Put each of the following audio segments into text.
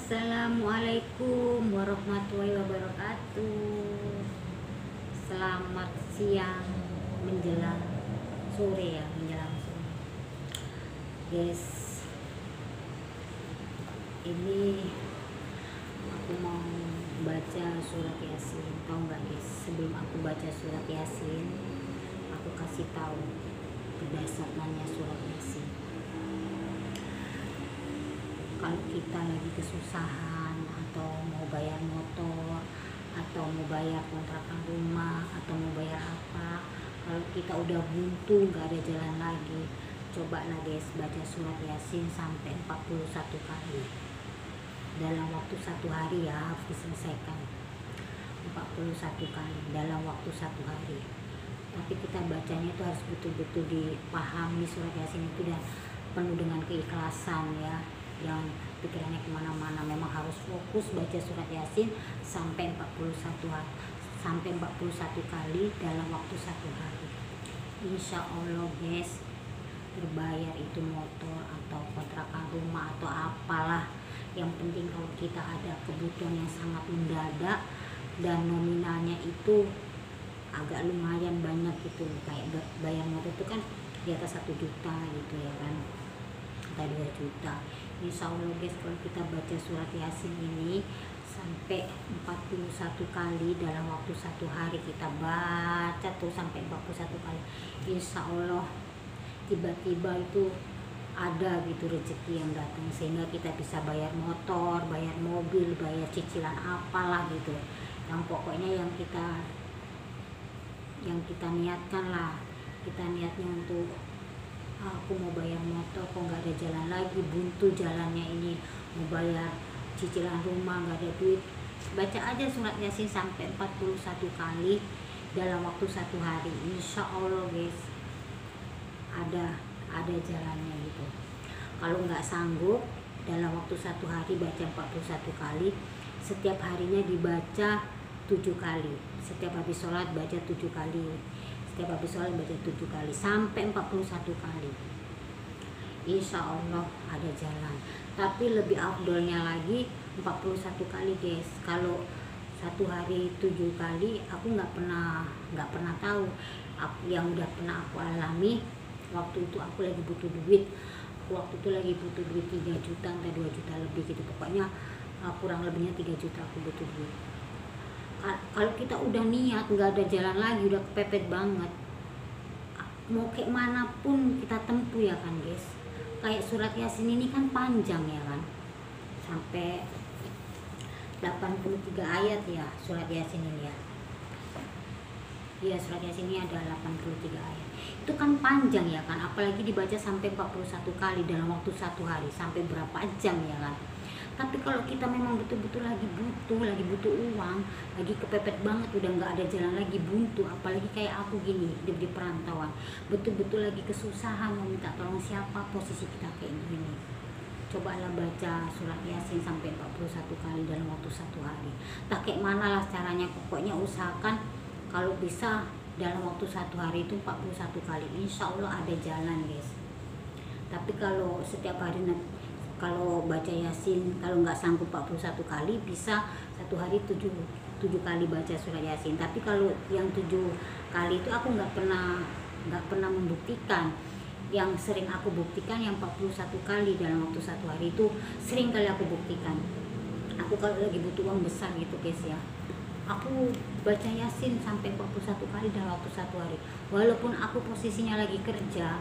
Assalamualaikum warahmatullahi wabarakatuh. Selamat siang menjelang sore ya, menjelang sore. Guys, ini aku mau baca surat Yasin. Tahu nggak guys? Sebelum aku baca surat Yasin, aku kasih tahu berdasarkannya surat Yasin. Kalau kita lagi kesusahan atau mau bayar motor atau mau bayar kontrakan rumah atau mau bayar apa, kalau kita udah buntu nggak ada jalan lagi, cobalah guys baca surat Yasin sampai 41 kali dalam waktu satu hari ya, harus diselesaikan 41 kali dalam waktu satu hari. Tapi kita bacanya itu harus betul-betul dipahami surat Yasin itu dan penuh dengan keikhlasan ya, jangan pikirannya kemana-mana. Memang harus fokus baca surat Yasin sampai 41 kali dalam waktu satu hari. Insya Allah guys, terbayar itu motor atau kontrakan rumah atau apalah. Yang penting kalau kita ada kebutuhan yang sangat mendadak dan nominalnya itu agak lumayan banyak gitu, kayak bayar motor itu kan di atas 1 juta gitu ya kan, atau 2 juta. Insya Allah guys, kalau kita baca surat Yasin ini sampai 41 kali dalam waktu satu hari, kita baca tuh sampai 41 kali, insya Allah tiba-tiba itu ada gitu rezeki yang datang sehingga kita bisa bayar motor, bayar mobil, bayar cicilan apalah gitu. Yang pokoknya yang kita niatkan lah, kita niatnya untuk aku mau bayar motor kok nggak ada jalan lagi, buntu jalannya ini, mau bayar cicilan rumah nggak ada duit, baca aja surat Yasin sampai 41 kali dalam waktu satu hari. Insya Allah guys ada jalannya gitu. Kalau nggak sanggup dalam waktu satu hari baca 41 kali, setiap harinya dibaca 7 kali, setiap habis sholat baca 7 kali, setiap habis sholat baca 7 kali sampai 41 kali. Insya Allah ada jalan. Tapi lebih afdolnya lagi 41 kali guys. Kalau satu hari 7 kali aku nggak pernah tahu. Yang udah pernah aku alami, waktu itu aku lagi butuh duit. Waktu itu lagi butuh duit 3 juta entah 2 juta lebih gitu, pokoknya kurang lebihnya 3 juta aku butuh duit. Kalau kita udah niat nggak ada jalan lagi, udah kepepet banget, mau kayak manapun kita tempuh ya kan guys. Kayak surat Yasin ini kan panjang ya kan, sampai 83 ayat ya surat Yasin ini ya. Iya, surat Yasin ini ada 83 ayat. Itu kan panjang ya kan, apalagi dibaca sampai 41 kali dalam waktu satu hari, sampai berapa jam ya kan. Tapi kalau kita memang betul-betul lagi butuh uang, lagi kepepet banget, udah nggak ada jalan lagi, buntu, apalagi kayak aku gini hidup di perantauan, betul-betul lagi kesusahan, mau minta tolong siapa, posisi kita kayak gini, cobalah baca surat Yasin sampai 41 kali dalam waktu satu hari. Tak kayak mana lah caranya, pokoknya usahakan kalau bisa dalam waktu satu hari itu 41 kali, insya Allah ada jalan guys. Tapi kalau setiap hari, kalau baca Yasin, kalau nggak sanggup 41 kali, bisa satu hari 7 kali baca surat Yasin. Tapi kalau yang 7 kali itu aku nggak pernah membuktikan. Yang sering aku buktikan yang 41 kali dalam waktu satu hari itu sering kali aku buktikan. Aku kalau lagi butuh uang besar gitu guys ya, aku baca Yasin sampai 41 kali dalam waktu satu hari. Walaupun aku posisinya lagi kerja,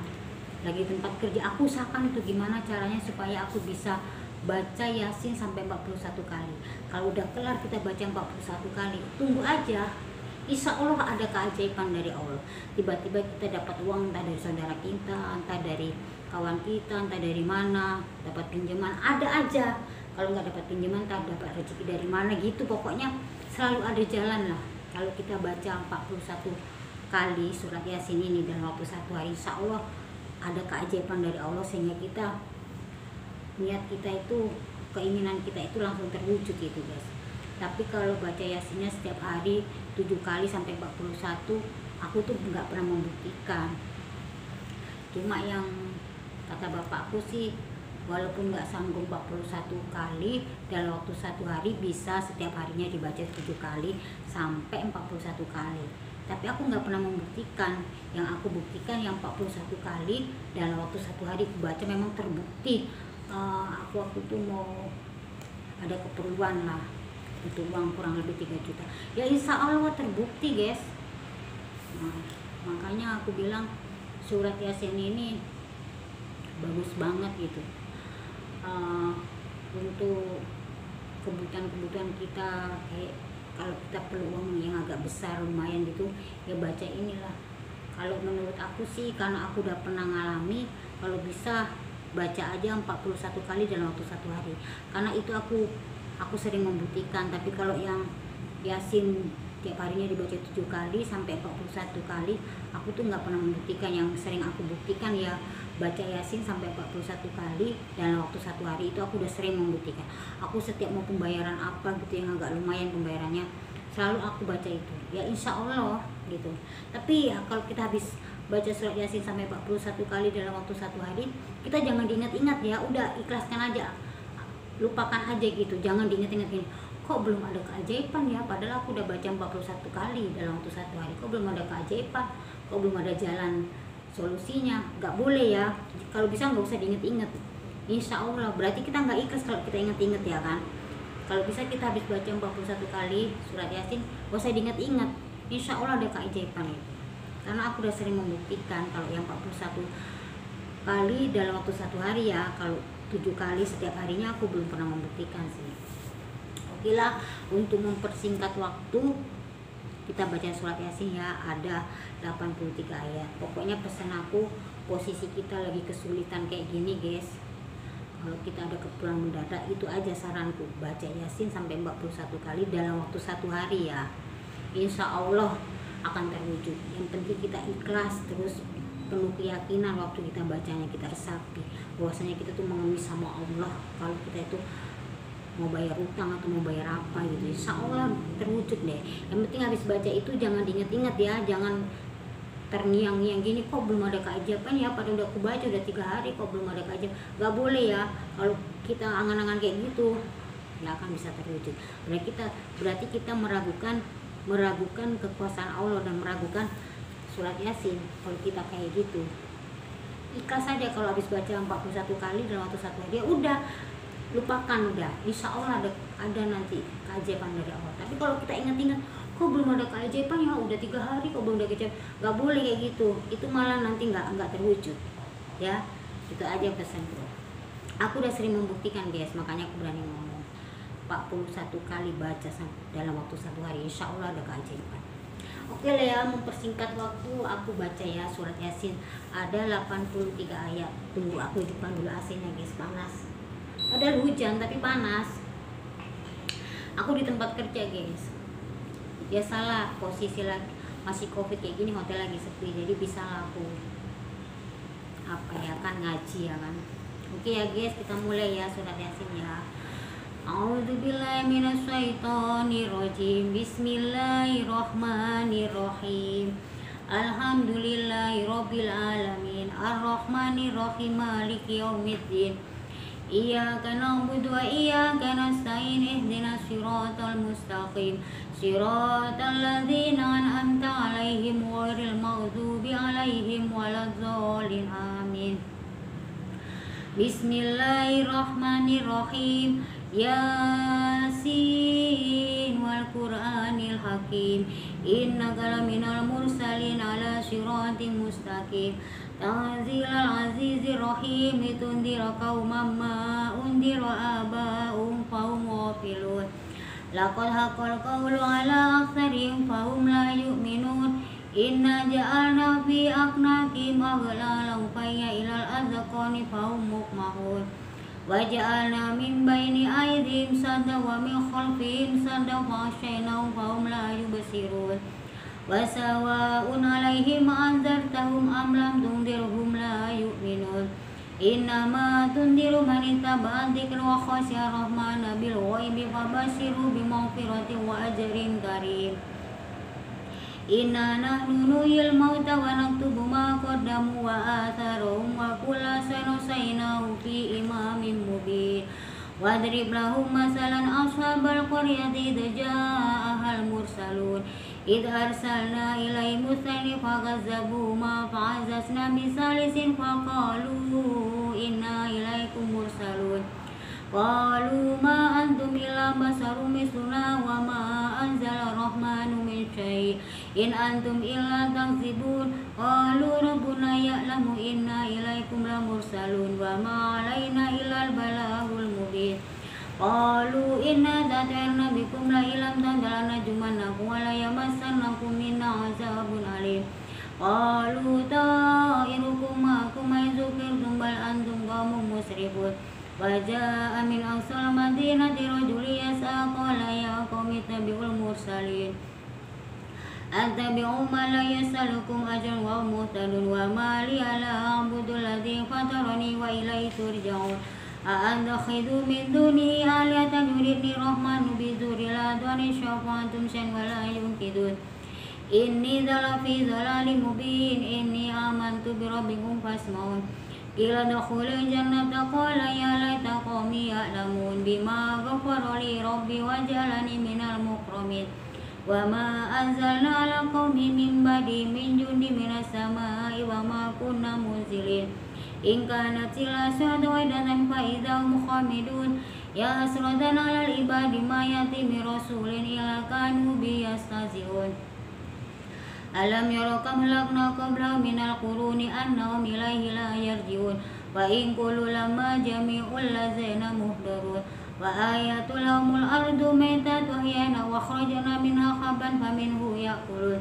lagi tempat kerja, aku usahakan itu gimana caranya supaya aku bisa baca Yasin sampai 41 kali. Kalau udah kelar kita baca 41 kali, tunggu aja, insya Allah ada keajaiban dari Allah. Tiba-tiba kita dapat uang, entah dari saudara kita, entah dari kawan kita, entah dari mana, dapat pinjaman, ada aja. Kalau nggak dapat pinjaman, entah dapat rezeki dari mana gitu, pokoknya selalu ada jalan lah. Kalau kita baca 41 kali surat Yasin ini dalam waktu satu hari, insya Allah ada keajaiban dari Allah, sehingga kita niat kita itu, keinginan kita itu langsung terwujud gitu guys. Tapi kalau baca Yasinnya setiap hari 7 kali sampai 41, aku tuh nggak pernah membuktikan. Cuma yang kata bapakku sih walaupun nggak sanggup 41 kali dalam waktu satu hari, bisa setiap harinya dibaca 7 kali sampai 41 kali. Tapi aku nggak pernah membuktikan. Yang aku buktikan yang 41 kali dalam waktu satu hari aku baca, memang terbukti. Aku waktu itu mau ada keperluan lah untuk uang kurang lebih 3 juta. Ya insya Allah terbukti guys. Nah, makanya aku bilang surat Yasin ini bagus banget gitu, untuk kebutuhan kita. Kayak kalau kita perlu uang yang agak besar lumayan gitu, ya baca inilah. Kalau menurut aku sih, karena aku udah pernah ngalami, kalau bisa baca aja 41 kali dalam waktu satu hari, karena itu aku sering membuktikan. Tapi kalau yang Yasin tiap harinya dibaca 7 kali sampai 41 kali, aku tuh nggak pernah membuktikan. Yang sering aku buktikan ya baca Yasin sampai 41 kali dalam waktu satu hari, itu aku udah sering membuktikan. Aku setiap mau pembayaran apa gitu yang agak lumayan pembayarannya, selalu aku baca itu, ya insya Allah gitu. Tapi ya kalau kita habis baca surat Yasin sampai 41 kali dalam waktu satu hari, kita jangan diingat-ingat ya, udah ikhlaskan aja, lupakan aja gitu. Jangan diingat-ingat gini, kok belum ada keajaiban ya, padahal aku udah baca 41 kali dalam waktu satu hari, kok belum ada keajaiban, kok belum ada jalan solusinya. Nggak boleh ya, kalau bisa nggak usah diinget-inget. Insya Allah berarti kita nggak ikhlas kalau kita inget-inget ya kan. Kalau bisa kita habis baca 41 kali surat Yasin, nggak usah diinget-inget, insya Allah ada keajaiban itu. Karena aku udah sering membuktikan. Kalau yang 41 kali dalam waktu satu hari ya, kalau 7 kali setiap harinya aku belum pernah membuktikan sih. Oke lah, untuk mempersingkat waktu, kita baca surat Yasin ya, ada 83 ayat. Pokoknya pesan aku, posisi kita lagi kesulitan kayak gini guys, kalau kita ada keperluan mendadak, itu aja saranku, baca Yasin sampai 41 kali dalam waktu satu hari ya. Insya Allah akan terwujud. Yang penting kita ikhlas, terus penuh keyakinan waktu kita bacanya, kita resapi bahwasanya kita tuh mengemis sama Allah. Kalau kita itu mau bayar utang atau mau bayar apa gitu, insya Allah terwujud deh. Yang penting habis baca itu jangan diingat-ingat ya, jangan terngiang-ngiang gini, kok belum ada keajaiban ya, padahal udah aku baca udah 3 hari kok belum ada keajaiban. Gak boleh ya, kalau kita angan-angan kayak gitu nggak akan bisa terwujud. Berarti kita meragukan kekuasaan Allah dan meragukan surat Yasin. Kalau kita kayak gitu, ikhlas saja. Kalau habis baca 41 kali dalam waktu satu hari, ya udah lupakan, udah insya Allah ada nanti keajaiban dari Allah. Tapi kalau kita ingat-ingat, kok belum ada keajaiban ya, udah 3 hari kok belum ada keajaiban, nggak boleh kayak gitu. Itu malah nanti nggak terwujud ya. Itu aja pesanku. Aku udah sering membuktikan guys, makanya aku berani ngomong. 41 kali baca dalam waktu satu hari, insya Allah ada keajaiban. Oke lah ya, mempersingkat waktu, aku baca ya surat Yasin, ada 83 ayat. Tunggu aku hidupkan dulu AC-nya guys, panas. Padahal hujan tapi panas. Aku di tempat kerja guys, biasalah posisi lagi masih covid kayak gini, hotel lagi sepi, jadi bisa aku apa ya kan, ngaji ya kan. Oke ya guys, kita mulai ya surat Yasin ya. A'udzubillahi minasyaitonirrajim. Bismillahirrahmanirrahim. Alhamdulillahirabbil alamin. Arrahmanirrahim. Maliki yaumiddin. Iyyaka na'budu wa iyyaka nasta'in. Ihdinas siratal mustaqim. Siratal ladzina an'amta 'alaihim ghairil maghdubi 'alaihim waladdallin. Amin. Bismillahirrahmanirrahim. Yasin wal Qur'anil Hakim. Innaka laminal mursalin ala siratim mustaqim. Tanzilal azizir rahim. Litundira qauman ma undira aba'um fahum ghafilun. Laqad haqqal qawlu ala aktsarihim fahum la yu'minun. Inna ja'alna fi aqnaqihim aghlalan fayya ilal azqani fahum muqmahun. Wa ja'alna min baini aydihim sadda wa min khalfihim sadda faghshaynahum fahum la yubsirun. Wa sawa'un 'alaihim anzartahum am lam tundirhum la yu'minun. Innama tundiru man ittaba'a dzikra wa khashiya rahmana bil ghaibi fabashshirhu bimaghfiratin wa ajrin karim. Inna nahnu nuhyil mauta wa naktubu ma qaddamu wa atharuhum wa kulla shay'in fi imamin واضرب لهم مثلا أصحاب القرية إذ جاءها المرسلون إذ أرسلنا إليهم اثنين فكذبوهما فعززنا بثالث فقالوا إنا إليكم مرسلون قالوا ما أنتم إلا بشر مثلنا وما أنزل الرحمن من شيء إن أنتم إلا تكذبون قالوا ربنا يعلم إنا إليكم لمرسلون وما علينا إلا البلاغ المبين قالوا إنا تطيرنا بكم لئن لم تنتهوا لنرجمنكم وليمسنكم منا عذاب أليم قالوا طائركم معكم إن ذكرتم بل أنتم قوم مسرفون وجاء من أقصى المدينة رجل يسعى قال يا قوم اتبعوا المرسلين أتبعوا من لا يسألكم أجرا وهم مهتدون وما لي لا أعبد الذي فطرني وإليه ترجعون أأتخذ من دونه آلهة يردني الرحمن بضر لا تغني شفاعتهم شيئا ولا ينقذون إني لفي ضلال مبين إني آمنت بربكم فاسمعون قيل ادخلوا الجنة قال يا ليت قومي يعلمون بما غفر لي ربي وجعلني من المكرمين وما أنزلنا على قومه من بعده من جند من السماء وما كنا منزلين إن كانت إلا شهادة واحدة فإذا هم خامدون يا حسرة على العباد ما يأتي من رسول إلا كانوا به يستهزئون ألم يروا كم أهلكنا قبلهم من القرون أنهم إليه لا يرجعون وإن كل لما جميع الذين محضرون وآيات لهم الأرض ميتة وأحيينا وأخرجنا منها حبا فمنه يأكلون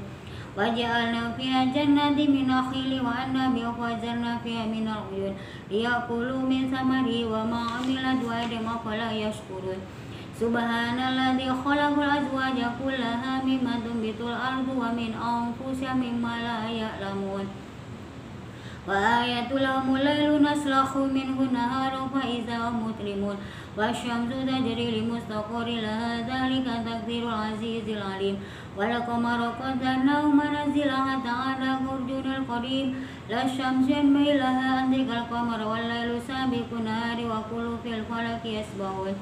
وجعلنا فيها جنات من نخيل وأعناب وفجرنا فيها من العيون ليأكلوا من ثمره وما عملت أيديهم أفلا يشكرون سبحان الذي خلق الأزواج كلها مما تنبت الأرض ومن أنفسهم مما لا يعلمون وآية لهم الليل نسلخ منه النهار فإذا هم مظلمون والشمس تجري لمستقر لها ذلك تقدير العزيز العليم والقمر قدرناه منازل حتى عاد كالعرجون القديم لا الشمس ينبغي لها أن تدرك القمر والليل سابق النهار وكل في الفلك يسبحون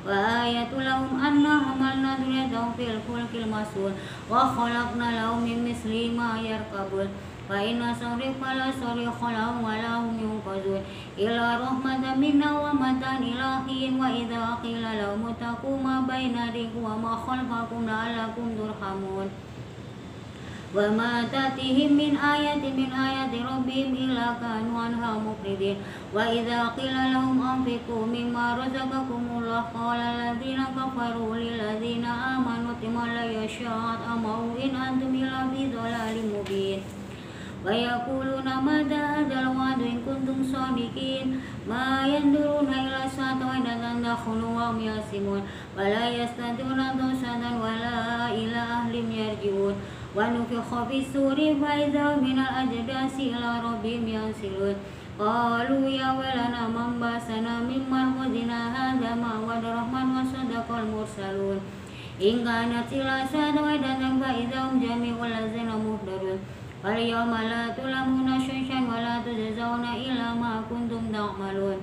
وآية لهم أنا حملنا ذريتهم في الفلك المشحون وخلقنا لهم من مثله ما يركبون فإن صرف فلا صريخ لهم ولا هم ينقذون إلا رحمة منا ومتاعا إلى حين وإذا قيل لهم اتقوا ما بين أيديكم وما خلفكم لعلكم ترحمون وما تأتيهم من آية من آيات ربهم إلا كانوا عنها معرضين وإذا قيل لهم أنفقوا مما رزقكم الله قال الذين كفروا للذين آمنوا اتقوا لا يشاء أمروا إن أنتم إلا في ضلال مبين ويقولون ماذا هذا الوعد إن كنتم صادقين ما ينظرون إلى الساعة وإن تدخلوا وهم يحسبون ولا يستطيعون توصية ولا إلى أهلهم يرجعون ونفخ في الصور فإذا من الأجداث إلى ربهم ينسلون قالوا يا ويلنا من بعثنا من مرقدنا هذا ما وعد الرحمن وصدق المرسلون إن كانت إلا شهادة واحدة فإذا هم جميع الذين محضرون فاليوم لا تظلمون شيئا ولا تجزون إلا ما كنتم تعملون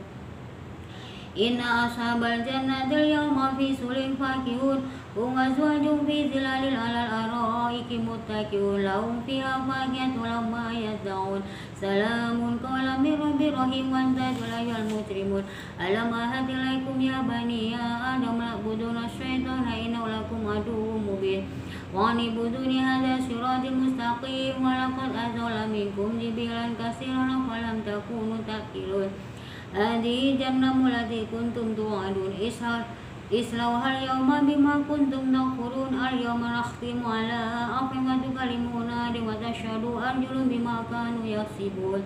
إن أصحاب الجنة اليوم في سرور فاكهون هم أزواج في ظلال على الأرائك متكئون لهم فيها فاكهة وما يدعون سلام قولا من رب رحيم وانتهوا أيها المجرمون ألم أعهد إليكم يا بني آدم اعبدوا الشيطان إنه لكم عدو مبين وأن اعبدوني هذا صراط مستقيم ولقد أضل منكم جبلا كثيرا فلم تكونوا تعقلون هذه جهنم التي كنتم توعدون اصلوها اليوم بما كنتم تكفرون اليوم نختم على أفواههم وتكلمنا وتشهد أرجلهم بما كانوا يكسبون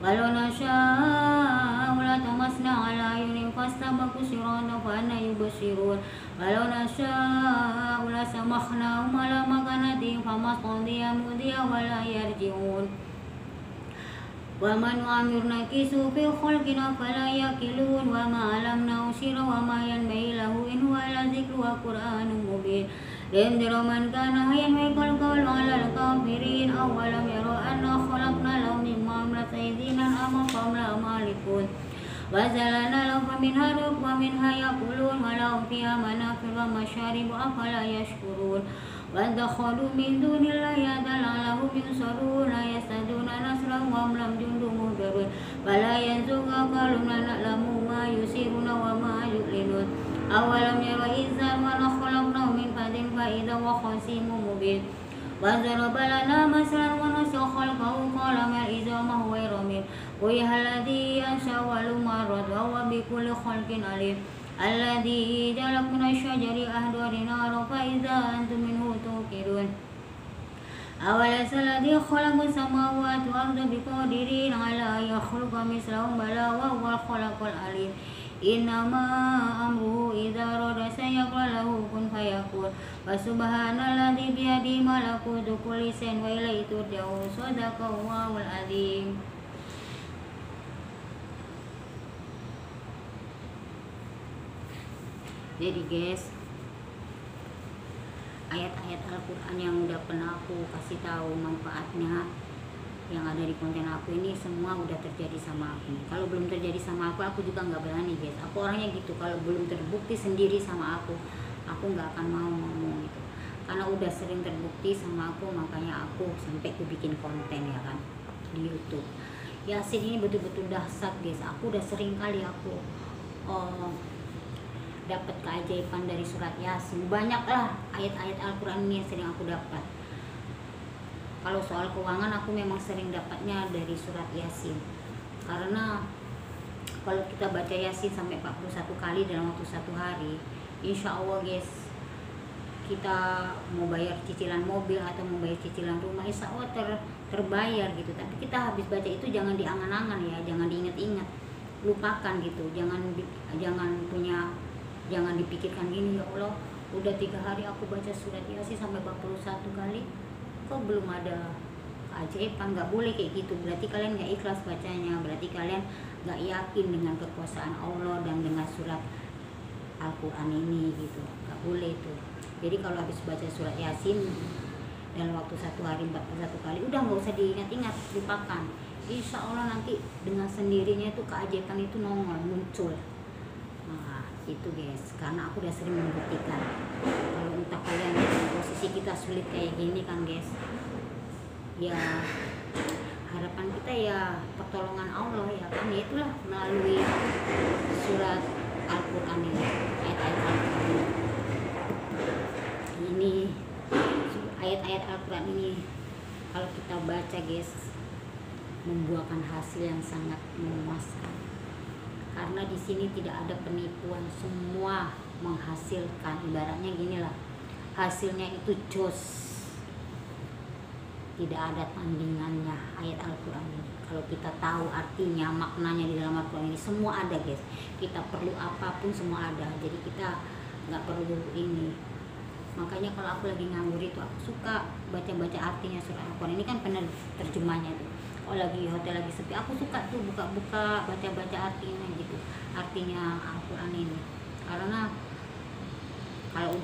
ولو نشاء لطمسنا على أعينهم فاستبقوا الصراط فأنى يبصرون ولو نشاء لسمخناهم على مكانتهم فما استطاعوا مضيا ولا يرجعون ومن أمر نكس في خلقنا فلا يأكلون وما علمناه شر وما ينبغي له إن هو إلا ذكر وقرآن مبين لينذر من كان حيا ويحق القول على الكافرين أولم يروا أنا خلقنا لهم مما عملت أيدينا أنعاما فهم لها مالكون وزلنا لهم منها رب ومنها يأكلون ولهم فيها منافع ومشارب أفلا يشكرون واتخذوا من دون الله آلهة لعلهم ينصرون لا يستطيعون نصرهم وهم لهم جند مهضرون ولا ينزغ قولهم نعلم ما يسرون وما يعلنون أولم يروا إذا ما خلقناه من بعد فإذا هو خصيم مبين وضرب لنا مثلا ونسي خلقه قال ما العظام هو رميم وهي الذي أنشأ أول مرة وهو بكل خلق عليم الذي جعل من الشجر أخضر نارا فإذا أنتم منه توقدون أوليس الذي خلق السماوات والأرض بقادر على أن يخلق مثلهم بلى وهو الخلاق العليم إنما أمره إذا أراد شيئا يقول له كن فيكون فسبحان الذي بيده ملكوت كل شيء وإليه ترجعون صدق الله العظيم. Jadi guys, ayat-ayat Al-Quran yang udah pernah aku kasih tahu manfaatnya yang ada di konten aku ini semua udah terjadi sama aku. Kalau belum terjadi sama aku juga nggak berani guys. Aku orangnya gitu, kalau belum terbukti sendiri sama aku nggak akan mau ngomong gitu. Karena udah sering terbukti sama aku, makanya aku sampai aku bikin konten ya kan di YouTube. Yasin ini betul-betul dahsyat guys. Aku udah sering kali aku dapat keajaiban dari surat Yasin. Banyaklah ayat-ayat Al-Quran ini yang sering aku dapat. Kalau soal keuangan aku memang sering dapatnya dari surat Yasin. Karena kalau kita baca Yasin sampai 41 kali dalam waktu satu hari, insya Allah guys, kita mau bayar cicilan mobil atau mau bayar cicilan rumah, insya Allah terbayar gitu. Tapi kita habis baca itu jangan diangan-angan ya, jangan diingat-ingat, lupakan gitu. Jangan dipikirkan gini, ya Allah udah 3 hari aku baca surat Yasin sampai 41 kali kok belum ada keajaiban. Nggak boleh kayak gitu, berarti kalian nggak ikhlas bacanya, berarti kalian nggak yakin dengan kekuasaan Allah dan dengan surat Al-Quran ini gitu. Nggak boleh itu. Jadi kalau habis baca surat Yasin dalam waktu satu hari 41 kali, udah nggak usah diingat-ingat, lupakan. Insya Allah nanti dengan sendirinya itu keajaiban itu nongol, muncul. Nah itu guys, karena aku udah sering membuktikan. Kalau entah kalian posisi kita sulit kayak gini kan guys, ya harapan kita ya pertolongan Allah ya kan, ya itulah melalui surat Al-Quran ini, ayat-ayat Al-Quran ini, ayat-ayat Al-Quran ini kalau kita baca guys membuahkan hasil yang sangat memuaskan. Karena di sini tidak ada penipuan, semua menghasilkan. Ibaratnya gini lah, hasilnya itu jos, tidak ada tandingannya ayat Al-Quran ini. Kalau kita tahu artinya, maknanya di dalam Al-Quran ini semua ada guys. Kita perlu apapun semua ada, jadi kita nggak perlu ini. Makanya kalau aku lagi nganggur itu aku suka baca-baca artinya surat Al-Quran ini, kan penerjemahnya itu. Kalau lagi hotel lagi sepi, aku suka tuh buka-buka baca-baca artinya gitu, artinya Al-Quran ini. Karena kalau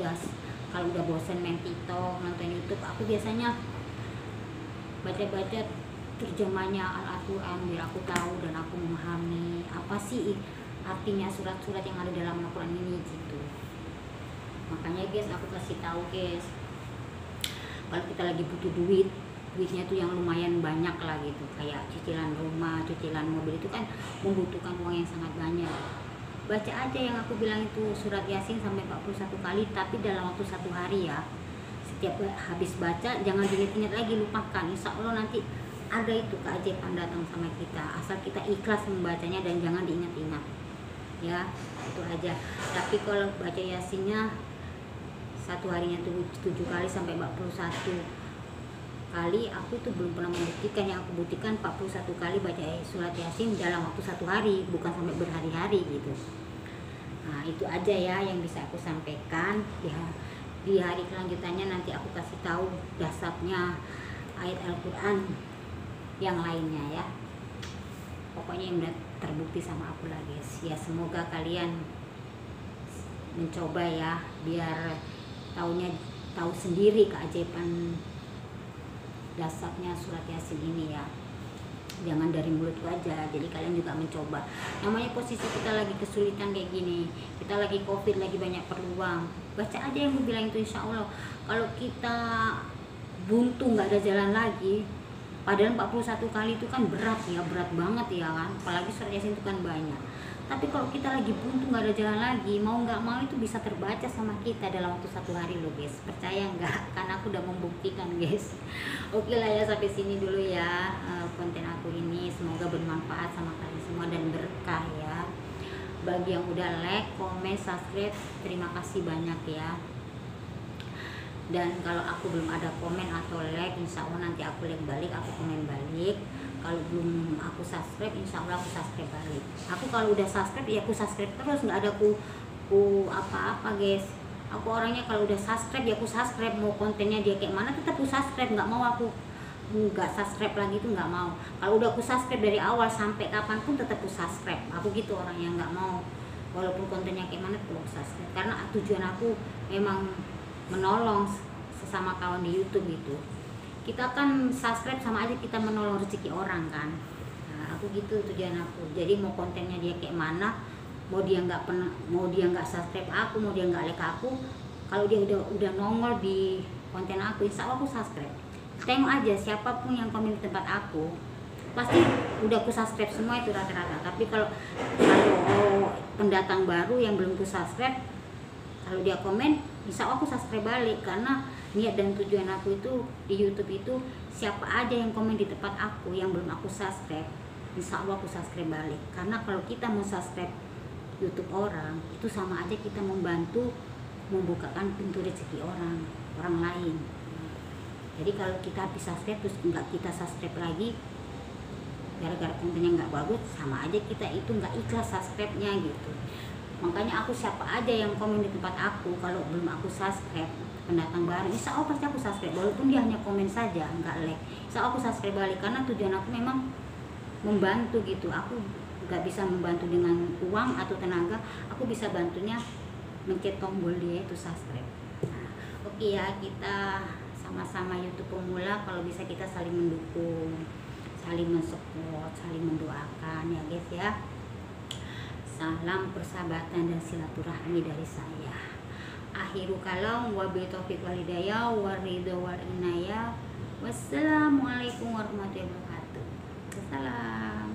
udah bosan main TikTok, nonton YouTube, aku biasanya baca-baca terjemahnya Al-Quran biar aku tahu dan aku memahami apa sih artinya surat-surat yang ada dalam Al-Quran ini gitu. Makanya guys, aku kasih tahu guys, kalau kita lagi butuh duitnya tuh yang lumayan banyak lah gitu, kayak cicilan rumah, cicilan mobil, itu kan membutuhkan uang yang sangat banyak. Baca aja yang aku bilang itu surat Yasin sampai 41 kali, tapi dalam waktu satu hari ya. Setiap habis baca jangan diingat-ingat lagi, lupakan. Insya Allah nanti ada itu keajaiban datang sama kita, asal kita ikhlas membacanya dan jangan diingat-ingat ya, itu aja. Tapi kalau baca Yasinnya satu harinya tuh 7 kali sampai 41 kali, aku tuh belum pernah membuktikan. Yang aku buktikan 41 kali baca surat Yasin dalam waktu satu hari, bukan sampai berhari-hari gitu. Nah itu aja ya yang bisa aku sampaikan. Di hari kelanjutannya nanti aku kasih tahu dasarnya ayat Al-Quran yang lainnya ya. Pokoknya yang udah terbukti sama aku lah guys. Ya semoga kalian mencoba ya, biar tahu sendiri keajaiban dasarnya surat Yasin ini ya. jangan dari mulutku aja. Jadi kalian juga mencoba. Namanya posisi kita lagi kesulitan kayak gini, kita lagi covid, lagi banyak peluang, baca aja yang gue bilang itu. Insya Allah kalau kita buntu nggak ada jalan lagi, padahal 41 kali itu kan berat ya, berat banget ya kan, apalagi surat yasin itu kan banyak. Tapi kalau kita lagi buntu nggak ada jalan lagi, mau nggak mau itu bisa terbaca sama kita dalam waktu 1 hari loh guys. Percaya nggak? Karena aku udah membuktikan guys. Oke lah ya, sampai sini dulu ya konten aku ini. Semoga bermanfaat sama kalian semua dan berkah ya. Bagi yang udah like, komen, subscribe, terima kasih banyak ya. Dan kalau aku belum ada komen atau like, insya Allah nanti aku like balik, aku komen balik. Kalau belum aku subscribe, insya Allah aku subscribe balik. Aku kalau udah subscribe ya aku subscribe terus, nggak ada ku apa-apa guys. Aku orangnya kalau udah subscribe ya aku subscribe, mau kontennya dia kayak mana tetap aku subscribe, nggak mau aku nggak subscribe lagi, itu nggak mau. Kalau udah aku subscribe dari awal sampai kapanpun tetap aku subscribe. Aku gitu orang yang nggak mau walaupun kontennya kayak mana tetap aku subscribe, karena tujuan aku memang menolong sesama kawan di YouTube gitu. Kita kan subscribe sama aja kita menolong rezeki orang kan. Nah, aku gitu tujuan aku. Jadi mau kontennya dia kayak mana, mau dia nggak subscribe aku, mau dia nggak like aku, kalau dia udah nongol di konten aku, insya Allah aku subscribe. Tengok aja siapapun yang komen di tempat aku, pasti udah aku subscribe semua itu rata-rata. Tapi kalau pendatang baru yang belum aku subscribe, kalau dia komen, insya Allah aku subscribe balik. Karena niat dan tujuan aku itu di YouTube itu, siapa aja yang komen di tempat aku yang belum aku subscribe, insya Allah aku subscribe balik. Karena kalau kita mau subscribe YouTube orang, itu sama aja kita membantu membukakan pintu rezeki orang lain. Jadi kalau kita habis subscribe terus nggak kita subscribe lagi gara-gara kontennya nggak bagus, sama aja kita itu nggak ikhlas subscribe-nya gitu. Makanya aku siapa aja yang komen di tempat aku, kalau belum aku subscribe, pendatang baru, insya Allah pasti aku subscribe, walaupun dia hanya komen saja nggak like, insya Allah aku subscribe balik. Karena tujuan aku memang membantu gitu. Aku nggak bisa membantu dengan uang atau tenaga, aku bisa bantunya mencet tombol dia itu subscribe. Nah, oke ya, kita sama-sama YouTube pemula, kalau bisa kita saling mendukung, saling mensupport, saling mendoakan ya guys ya. Salam persahabatan dan silaturahmi dari saya. Akhiru kalam, wabillahi taufiq wal hidayah, waridho wal inayah. Wassalamualaikum warahmatullahi wabarakatuh. Wassalam.